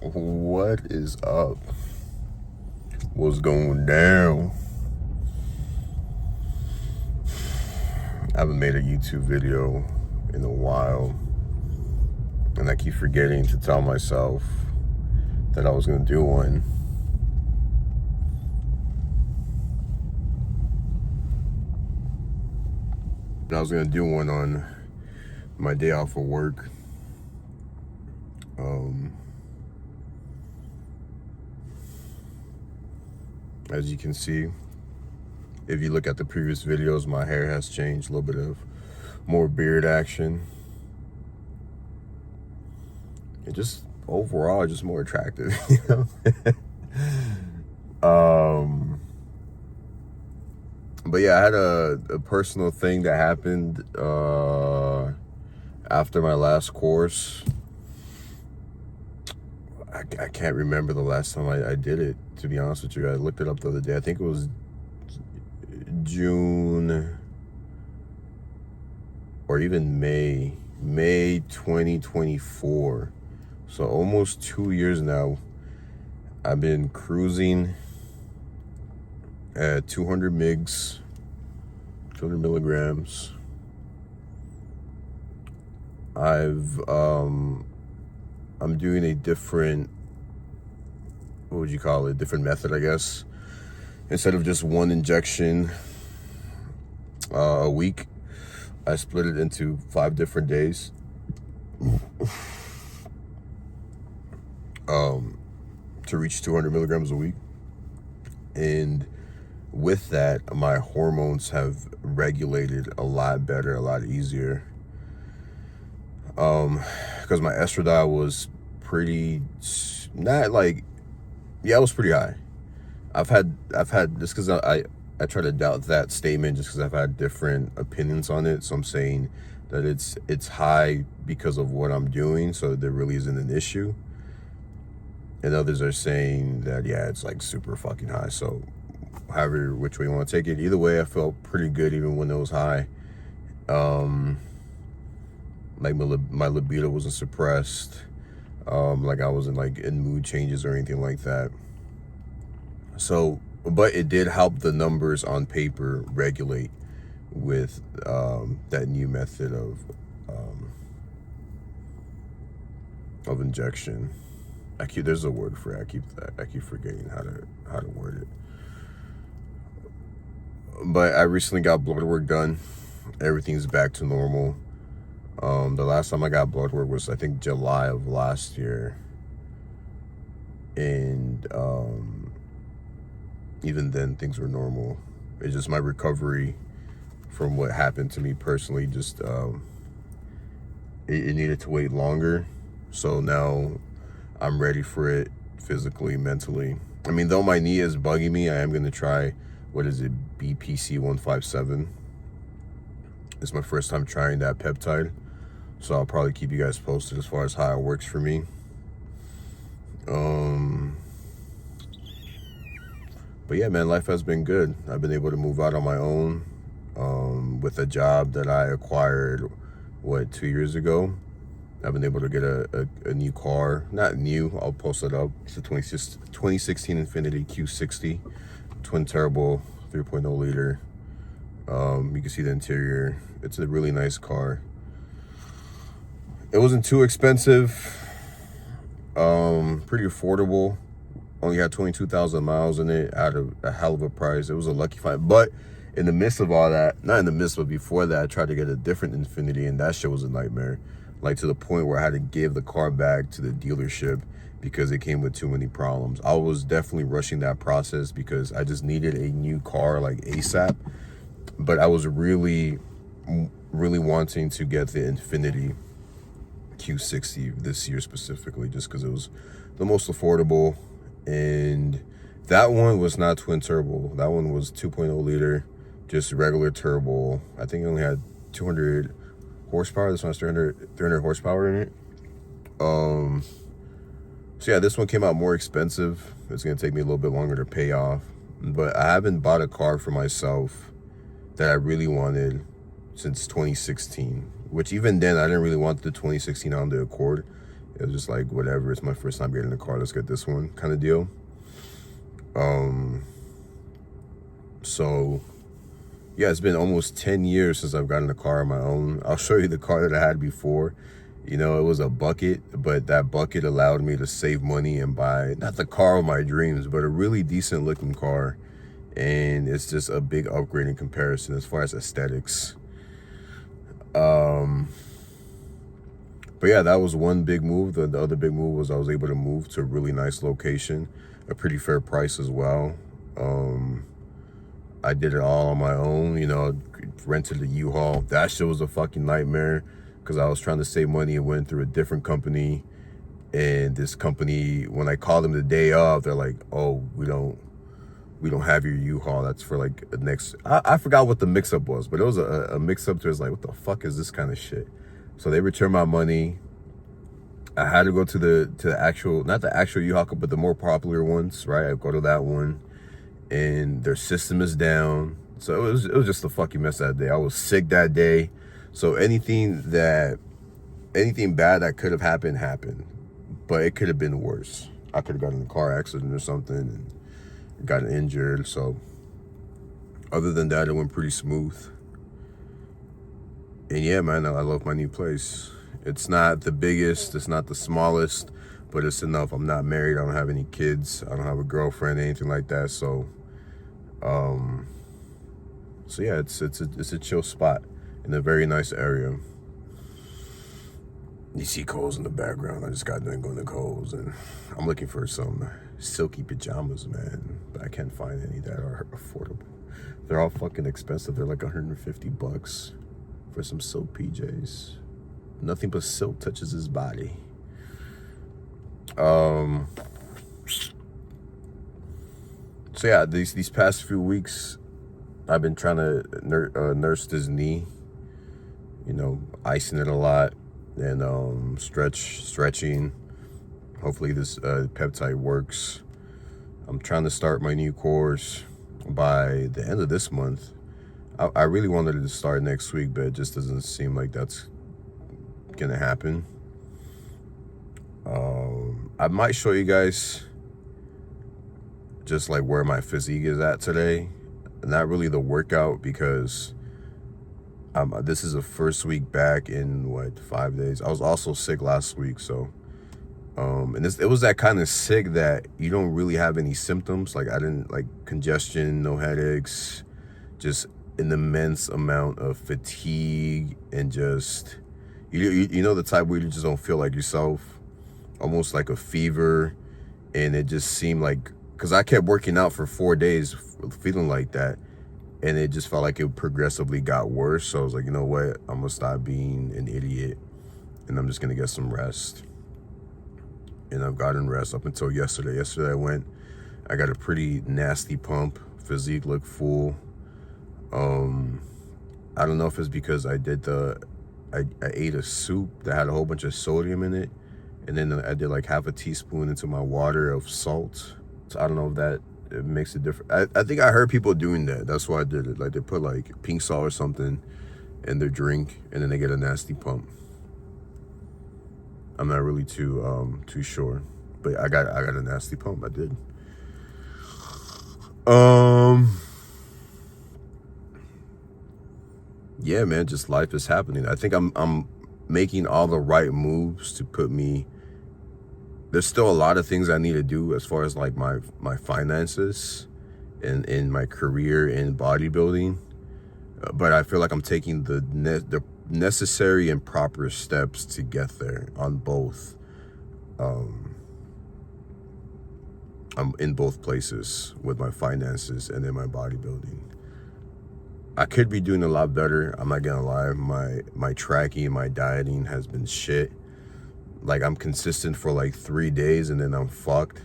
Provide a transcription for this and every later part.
What is up? What's going down? I haven't made a YouTube video in a while, and I keep forgetting to tell myself that I was gonna do one. I was gonna do one on my day off of work. As you can see, if you look at the previous videos, my hair has changed, a little bit of more beard action. And just overall, just more attractive, you know? But yeah, I had a personal thing that happened after my last course. I can't remember the last time I did it, to be honest with you. I looked it up the other day. I think it was June or even May 2024. So almost 2 years now. I've been cruising at 200 mgs, 200 milligrams. I'm doing a different, what would you call it? Different method, I guess. Instead of just one injection a week, I split it into 5 different days. To reach 200 milligrams a week. And with that, my hormones have regulated a lot better, a lot easier. Because my estradiol was pretty, not like, yeah, it was pretty high. I've had just because I try to doubt that statement just because I've had different opinions on it. So I'm saying that it's high because of what I'm doing, so there really isn't an issue. And others are saying that, yeah, it's like super fucking high. So however, which way you want to take it, either way, I felt pretty good even when it was high. Like my libido wasn't suppressed. Like I wasn't like in mood changes or anything like that. So, but it did help the numbers on paper regulate with that new method of injection. There's a word for it. I keep forgetting how to word it. But I recently got blood work done. Everything's back to normal. The last time I got blood work was, I think, July of last year. And even then, things were normal. It's just my recovery from what happened to me personally, just it needed to wait longer. So now I'm ready for it physically, mentally. I mean, though my knee is bugging me, I am going to try, what is it, BPC 157. It's my first time trying that peptide. So I'll probably keep you guys posted as far as how it works for me. But yeah, man, life has been good. I've been able to move out on my own with a job that I acquired, 2 years ago. I've been able to get a new car. Not new, I'll post it up. It's a 2016 Infiniti Q60, twin turbo, 3.0 liter. You can see the interior. It's a really nice car. It wasn't too expensive. Pretty affordable. Only had 22,000 miles in it, out of a hell of a price. It was a lucky find. But in the midst of all that, not in the midst, but before that, I tried to get a different Infiniti, and that shit was a nightmare. Like, to the point where I had to give the car back to the dealership because it came with too many problems. I was definitely rushing that process because I just needed a new car, like, ASAP. But I was really wanting to get the Infiniti Q60 this year specifically, just because it was the most affordable. And that one was not twin turbo. That one was 2.0 liter, just regular turbo. I think it only had 200 horsepower. This one has 300 horsepower in it. So yeah, this one came out more expensive. It's gonna take me a little bit longer to pay off. But I haven't bought a car for myself that I really wanted since 2016. Which even then, I didn't really want the 2016 Honda Accord. It was just like, whatever, it's my first time getting a car, let's get this one kind of deal. So yeah, it's been almost 10 years since I've gotten a car on my own. I'll show you the car that I had before. You know, it was a bucket, but that bucket allowed me to save money and buy, not the car of my dreams, but a really decent looking car. And it's just a big upgrade in comparison as far as aesthetics. But yeah, that was one big move. The other big move was I was able to move to a really nice location, a pretty fair price as well. I did it all on my own, you know, rented a U-Haul. That shit was a fucking nightmare because I was trying to save money and went through a different company. And this company, when I called them the day of, they're like, oh, we don't have your U-Haul. That's for like the next, I forgot what the mix-up was, but it was a mix-up to, it's like, what the fuck is this kind of shit? So they returned my money. I had to go to the actual, not the actual U-Haul, but the more popular ones, right? I go to that one, and their system is down. So it was just a fucking mess that day. I was sick that day. So anything bad that could have happened, but it could have been worse. I could have gotten in a car accident or something and gotten injured. So other than that, it went pretty smooth. And yeah, man, I love my new place. It's not the biggest, it's not the smallest, but it's enough. I'm not married, I don't have any kids, I don't have a girlfriend, anything like that. So yeah, it's a chill spot in a very nice area. You see Kohl's in the background. I just got done going to Kohl's, and I'm looking for some silky pajamas, man, but I can't find any that are affordable. They're all fucking expensive. They're like $150 for some silk PJs. Nothing but silk touches his body. So yeah, these past few weeks, I've been trying to nurse this knee. You know, icing it a lot and stretching. Hopefully this peptide works. I'm trying to start my new course by the end of this month. I really wanted to start next week, but it just doesn't seem like that's gonna happen. I might show you guys just like where my physique is at today. Not really the workout, because this is the first week back in 5 days. I was also sick last week, so and it was that kind of sick that you don't really have any symptoms. Like I didn't, like congestion, no headaches, just an immense amount of fatigue, and just you know the type where you just don't feel like yourself, almost like a fever. And it just seemed like, because I kept working out for 4 days feeling like that, and it just felt like it progressively got worse. So I was like, you know what, I'm gonna stop being an idiot and I'm just gonna get some rest. And I've gotten rest up until yesterday. Yesterday I got a pretty nasty pump. Physique looked full. I don't know if it's because I ate a soup that had a whole bunch of sodium in it, and then I did like half a teaspoon into my water of salt. So I don't know if that it makes a difference. I think I heard people doing that. That's why I did it. Like they put like pink salt or something in their drink, and then they get a nasty pump. I'm not really too sure, but I got a nasty pump. I did. Yeah, man, just life is happening. I think I'm making all the right moves to put me. There's still a lot of things I need to do as far as like my finances and in my career in bodybuilding, but I feel like I'm taking the necessary and proper steps to get there on both. I'm in both places with my finances and in my bodybuilding. I could be doing a lot better. I'm not gonna lie. My tracking, my dieting has been shit. Like I'm consistent for like 3 days and then I'm fucked.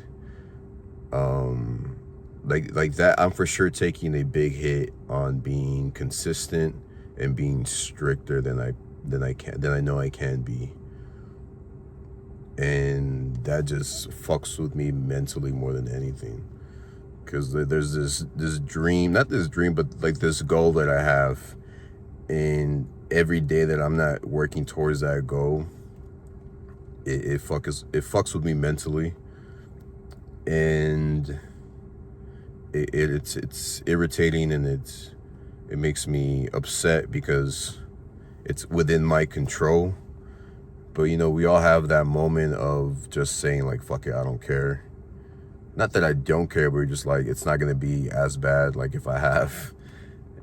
Like that, I'm for sure taking a big hit on being consistent and being stricter than I know I can be. And that just fucks with me mentally more than anything. Because there's this dream, not this dream, but like this goal that I have. And every day that I'm not working towards that goal, it fucks with me mentally, and it's irritating, and it makes me upset because it's within my control. But you know, we all have that moment of just saying like, fuck it, I don't care. Not that I don't care, but we're just like, it's not gonna be as bad like if I have,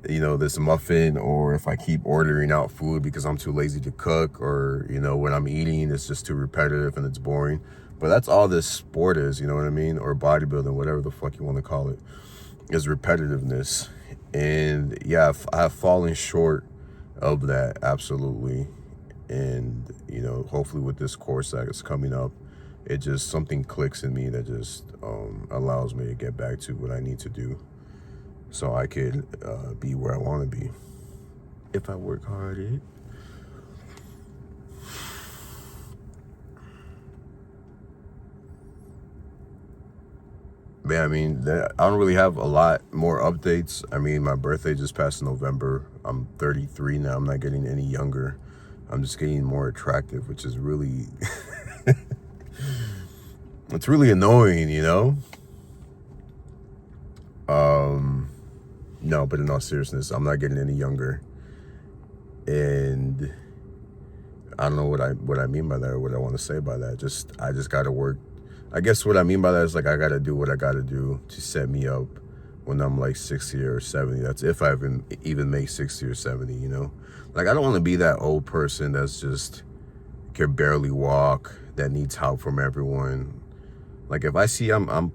you know, this muffin, or if I keep ordering out food because I'm too lazy to cook, or, you know, when I'm eating, it's just too repetitive and it's boring. But that's all this sport is, you know what I mean? Or bodybuilding, whatever the fuck you want to call it, is repetitiveness. And yeah, I've fallen short of that, absolutely. And, you know, hopefully with this course that is coming up, it just, something clicks in me that just allows me to get back to what I need to do, so I could be where I want to be if I work hard at it. Man, I mean, I don't really have a lot more updates. I mean, my birthday just passed in November. I'm 33 now. I'm not getting any younger. I'm just getting more attractive, which is really, it's really annoying, you know? No, but in all seriousness, I'm not getting any younger. And I don't know what I mean by that, or what I want to say by that. I just got to work. I guess what I mean by that is like, I got to do what I got to do to set me up when I'm like 60 or 70. That's if I even make 60 or 70, you know? Like, I don't want to be that old person that's just can barely walk, that needs help from everyone. Like, if I see I'm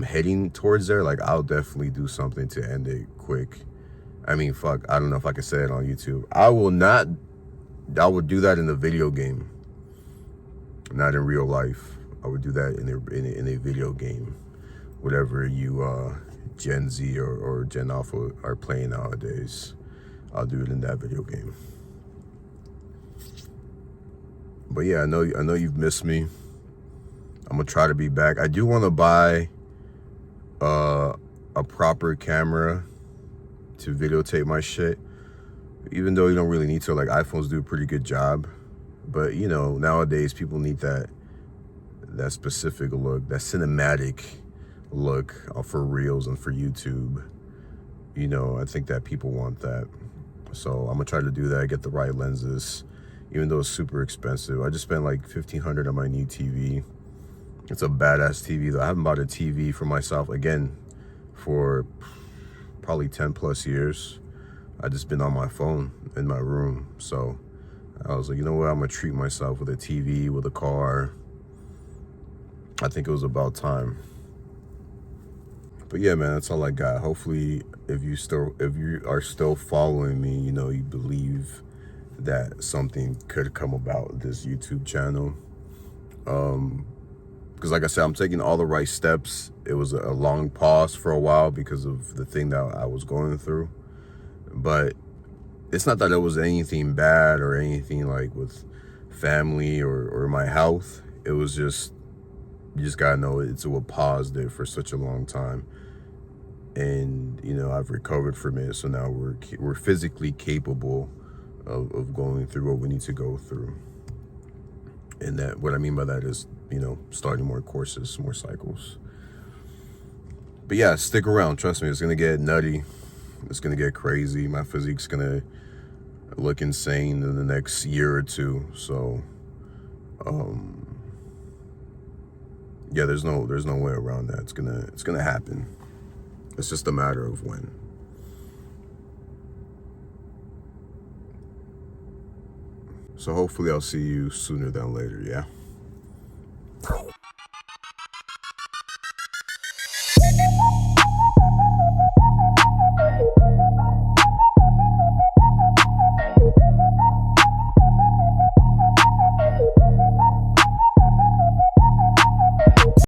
heading towards there, like, I'll definitely do something to end it quick. I mean, fuck, I don't know if I can say it on YouTube. I would do that in a video game, not in real life. I would do that in a video game. Whatever you Gen Z or Gen Alpha are playing nowadays, I'll do it in that video game. But yeah, I know you've missed me. I'm gonna try to be back. I do want to buy a proper camera to videotape my shit, even though you don't really need to. Like, iPhones do a pretty good job, but you know, nowadays people need that specific look, that cinematic look for Reels and for YouTube. You know, I think that people want that. So I'm gonna try to do that, get the right lenses, even though it's super expensive. I just spent like $1,500 on my new TV. It's a badass TV though. I haven't bought a TV for myself again for probably 10 plus years. I just been on my phone in my room. So I was like, you know what? I'm gonna treat myself with a TV, with a car. I think it was about time. But yeah, man, that's all I got. Hopefully, if you are still following me, you know, you believe that something could come about this YouTube channel. Because like I said, I'm taking all the right steps. It was a long pause for a while because of the thing that I was going through. But it's not that it was anything bad or anything like with family or my health. It was just, you just gotta know it's a pause there for such a long time. And, you know, I've recovered from it. So now we're physically capable of going through what we need to go through. And that, what I mean by that is, you know, starting more courses, more cycles. But yeah, stick around. Trust me, it's going to get nutty. It's going to get crazy. My physique's going to look insane in the next year or two. So, yeah, there's no way around that. It's going to happen. It's just a matter of when. So hopefully I'll see you sooner than later, yeah?